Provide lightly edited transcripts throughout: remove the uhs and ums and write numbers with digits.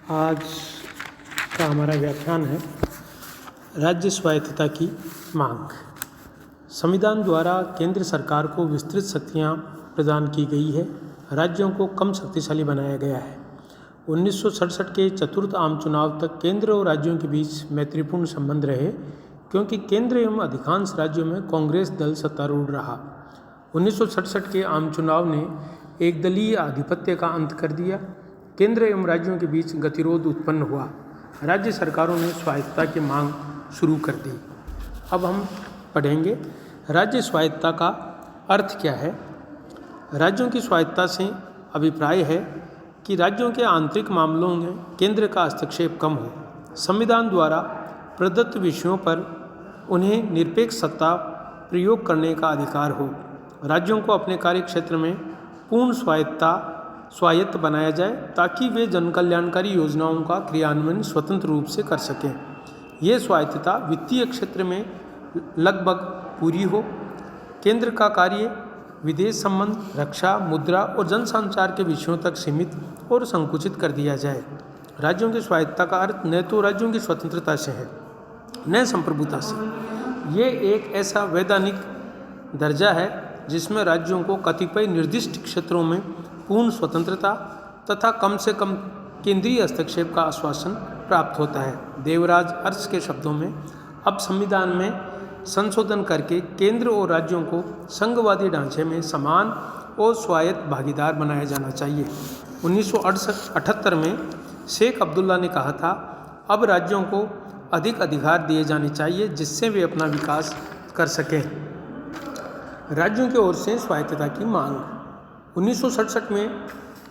आज का हमारा व्याख्यान है राज्य स्वायत्तता की मांग। संविधान द्वारा केंद्र सरकार को विस्तृत शक्तियां प्रदान की गई है, राज्यों को कम शक्तिशाली बनाया गया है। 1967 के चतुर्थ आम चुनाव तक केंद्र और राज्यों के बीच मैत्रीपूर्ण संबंध रहे, क्योंकि केंद्र एवं अधिकांश राज्यों में कांग्रेस दल सत्तारूढ़ रहा। 1967 के आम चुनाव ने एकदलीय आधिपत्य का अंत कर दिया। केंद्र एवं राज्यों के बीच गतिरोध उत्पन्न हुआ। राज्य सरकारों ने स्वायत्तता की मांग शुरू कर दी। अब हम पढ़ेंगे राज्य स्वायत्तता का अर्थ क्या है। राज्यों की स्वायत्तता से अभिप्राय है कि राज्यों के आंतरिक मामलों में केंद्र का हस्तक्षेप कम हो, संविधान द्वारा प्रदत्त विषयों पर उन्हें निरपेक्ष सत्ता प्रयोग करने का अधिकार हो, राज्यों को अपने कार्य क्षेत्र में पूर्ण स्वायत्त बनाया जाए ताकि वे जनकल्याणकारी योजनाओं का क्रियान्वयन स्वतंत्र रूप से कर सकें। ये स्वायत्तता वित्तीय क्षेत्र में लगभग पूरी हो। केंद्र का कार्य विदेश संबंध, रक्षा, मुद्रा और जनसंचार के विषयों तक सीमित और संकुचित कर दिया जाए। राज्यों की स्वायत्तता का अर्थ न तो राज्यों की स्वतंत्रता से है न संप्रभुता से। ये एक ऐसा वैधानिक दर्जा है जिसमें राज्यों को कतिपय निर्दिष्ट क्षेत्रों में पूर्ण स्वतंत्रता तथा कम से कम केंद्रीय हस्तक्षेप का आश्वासन प्राप्त होता है। देवराज अर्श के शब्दों में, अब संविधान में संशोधन करके केंद्र और राज्यों को संघवादी ढांचे में समान और स्वायत्त भागीदार बनाया जाना चाहिए। 1978 में शेख अब्दुल्ला ने कहा था, अब राज्यों को अधिक अधिकार दिए जाने चाहिए जिससे वे अपना विकास कर सकें। राज्यों की ओर से स्वायत्तता की मांग। 1967 में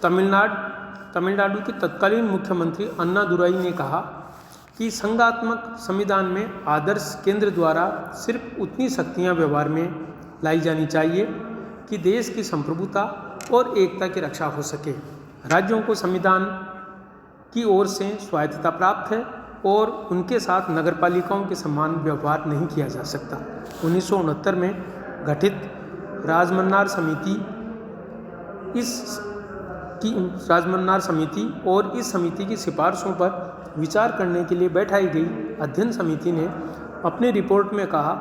तमिलनाडु के तत्कालीन मुख्यमंत्री अन्नादुराई ने कहा कि संघात्मक संविधान में आदर्श केंद्र द्वारा सिर्फ उतनी शक्तियां व्यवहार में लाई जानी चाहिए कि देश की संप्रभुता और एकता की रक्षा हो सके। राज्यों को संविधान की ओर से स्वायत्तता प्राप्त है और उनके साथ नगरपालिकाओं के समान व्यवहार नहीं किया जा सकता। 1969 में गठित राजमन्नार समिति और इस समिति की सिफारिशों पर विचार करने के लिए बैठाई गई अध्ययन समिति ने अपनी रिपोर्ट में कहा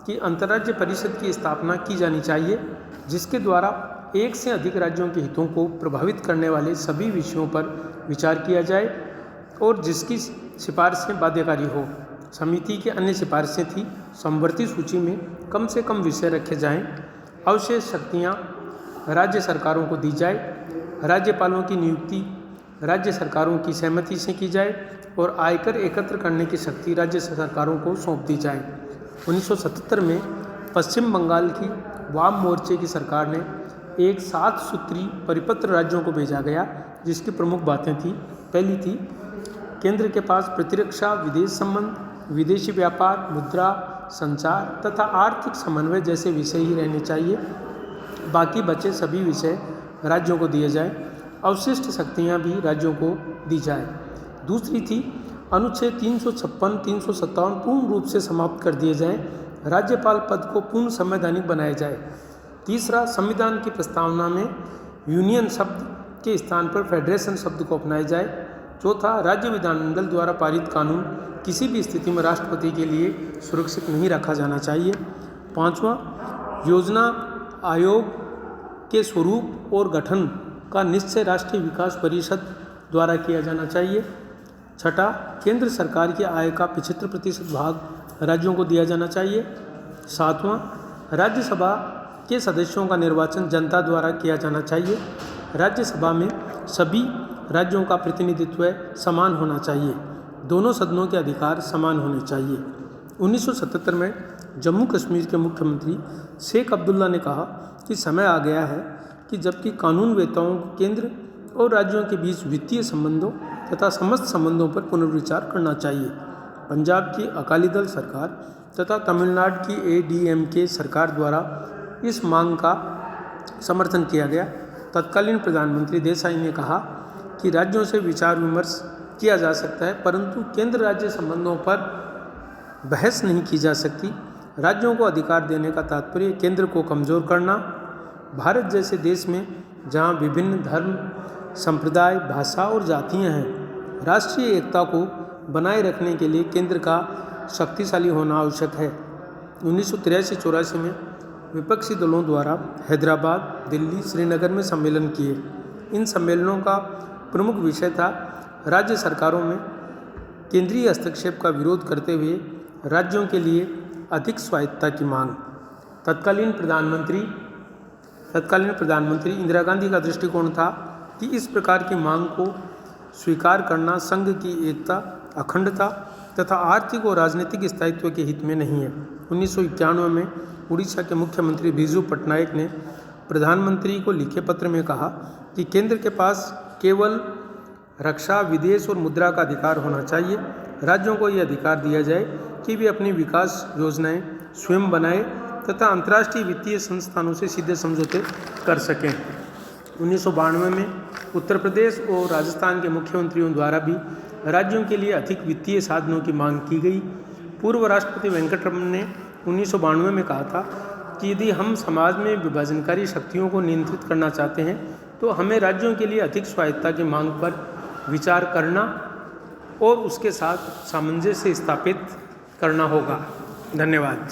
कि अंतर्राज्य परिषद की स्थापना की जानी चाहिए, जिसके द्वारा एक से अधिक राज्यों के हितों को प्रभावित करने वाले सभी विषयों पर विचार किया जाए और जिसकी सिफारिशें बाध्यकारी हो। समिति की अन्य सिफारिशें थी, समवर्ती सूची में कम से कम विषय रखे जाएं, अवशेष शक्तियां राज्य सरकारों को दी जाए, राज्यपालों की नियुक्ति राज्य सरकारों की सहमति से की जाए और आयकर एकत्र करने की शक्ति राज्य सरकारों को सौंप दी जाए। 1977 में पश्चिम बंगाल की वाम मोर्चे की सरकार ने एक 7 सूत्री परिपत्र राज्यों को भेजा गया, जिसकी प्रमुख बातें थी। पहली थी, केंद्र के पास प्रतिरक्षा, विदेश संबंध, विदेशी व्यापार, मुद्रा, संचार तथा आर्थिक समन्वय जैसे विषय ही रहने चाहिए, बाकी बचे सभी विषय राज्यों को दिए जाए, अवशिष्ट शक्तियां भी राज्यों को दी जाए। दूसरी थी, अनुच्छेद 356, 357 पूर्ण रूप से समाप्त कर दिए जाएं, राज्यपाल पद को पूर्ण संवैधानिक बनाया जाए। तीसरा, संविधान की प्रस्तावना में यूनियन शब्द के स्थान पर फेडरेशन शब्द को अपनाया जाए। चौथा, राज्य विधानमंडल द्वारा पारित कानून किसी भी स्थिति में राष्ट्रपति के लिए सुरक्षित नहीं रखा जाना चाहिए। पांचवा, योजना आयोग के स्वरूप और गठन का निश्चय राष्ट्रीय विकास परिषद द्वारा किया जाना चाहिए। छठा, केंद्र सरकार की आय का 75% भाग राज्यों को दिया जाना चाहिए। सातवां, राज्यसभा के सदस्यों का निर्वाचन जनता द्वारा किया जाना चाहिए। राज्यसभा में सभी राज्यों का प्रतिनिधित्व समान होना चाहिए, दोनों सदनों के अधिकार समान होने चाहिए। 1977 में जम्मू कश्मीर के मुख्यमंत्री शेख अब्दुल्ला ने कहा कि समय आ गया है कि जबकि कानून वेताओं को केंद्र और राज्यों के बीच वित्तीय संबंधों तथा समस्त संबंधों पर पुनर्विचार करना चाहिए। पंजाब की अकाली दल सरकार तथा तमिलनाडु की ADMK सरकार द्वारा इस मांग का समर्थन किया गया। तत्कालीन प्रधानमंत्री देसाई ने कहा कि राज्यों से विचार विमर्श किया जा सकता है, परंतु केंद्र राज्य संबंधों पर बहस नहीं की जा सकती। राज्यों को अधिकार देने का तात्पर्य केंद्र को कमज़ोर करना। भारत जैसे देश में जहां विभिन्न धर्म, संप्रदाय, भाषा और जातियां हैं, राष्ट्रीय एकता को बनाए रखने के लिए केंद्र का शक्तिशाली होना आवश्यक है। 1983-84 में विपक्षी दलों द्वारा हैदराबाद, दिल्ली, श्रीनगर में सम्मेलन किए। इन सम्मेलनों का प्रमुख विषय था राज्य सरकारों में केंद्रीय हस्तक्षेप का विरोध करते हुए राज्यों के लिए अधिक स्वायत्तता की मांग। तत्कालीन प्रधानमंत्री इंदिरा गांधी का दृष्टिकोण था कि इस प्रकार की मांग को स्वीकार करना संघ की एकता, अखंडता तथा आर्थिक और राजनीतिक स्थायित्व के हित में नहीं है। 1991 में उड़ीसा के मुख्यमंत्री बिजू पटनायक ने प्रधानमंत्री को लिखे पत्र में कहा कि केंद्र के पास केवल रक्षा, विदेश और मुद्रा का अधिकार होना चाहिए। राज्यों को यह अधिकार दिया जाए कि वे अपनी विकास योजनाएं स्वयं बनाएं तथा अंतर्राष्ट्रीय वित्तीय संस्थानों से सीधे समझौते कर सकें। 1992 में उत्तर प्रदेश और राजस्थान के मुख्यमंत्रियों द्वारा भी राज्यों के लिए अधिक वित्तीय साधनों की मांग की गई। पूर्व राष्ट्रपति वेंकटरमन ने 1992 में कहा था कि यदि हम समाज में विभाजनकारी शक्तियों को नियंत्रित करना चाहते हैं तो हमें राज्यों के लिए अधिक स्वायत्तता की मांग पर विचार करना और उसके साथ सामंजस्य स्थापित करना होगा। धन्यवाद।